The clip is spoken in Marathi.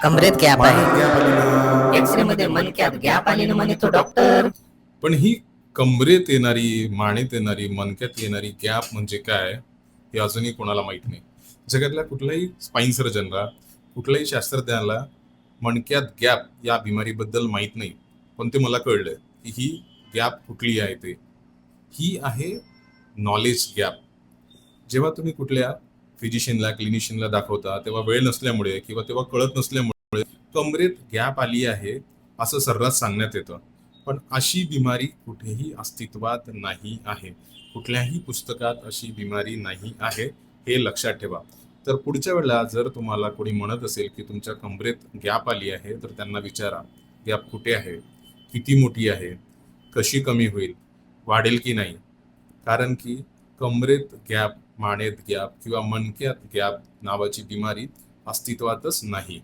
कमरेत गॅप आहे. मानेत गॅप आली ना. एक्सरे मध्ये मणक्यात गॅप आली ना म्हणे तो डॉक्टर. पण ही कमरेत येणारी, मानेत येणारी, मणक्यात येणारी गॅप म्हणजे काय हे अजूनही कोणाला माहित नाही. जगातल्या कुठल्याही स्पाईन सर्जनला, कुठल्याही शास्त्रज्ञाला मणक्यात गॅप या बिमारीबद्दल माहित नाही. पण ते मला कळलं की ही गॅप कुठली आहे. ते ही आहे नॉलेज गॅप. जेव्हा तुम्ही कुठल्या फिजिशियनला, क्लिनिशियनला दाखवता तेव्हा वेळ नसल्यामुळे किंवा तेव्हा कळत नसल्यामुळे कमरेत गॅप आली आहे असं सर्रास सांगण्यात येतं. पण अशी बिमारी कुठेही अस्तित्वात नाही आहे. कुठल्याही पुस्तकात अशी बिमारी नाही आहे, हे लक्षात ठेवा. तर पुढच्या वेळेला जर तुम्हाला कोणी म्हणत असेल की तुमच्या कमरेत गॅप आली आहे, तर त्यांना विचारा गॅप कुठे आहे, किती मोठी आहे, कशी कमी होईल, वाढेल की नाही. कारण की कमरेत गॅप, मानेत गॅप किंवा मणक्यात गॅप नावाची बिमारी अस्तित्वातच नाही.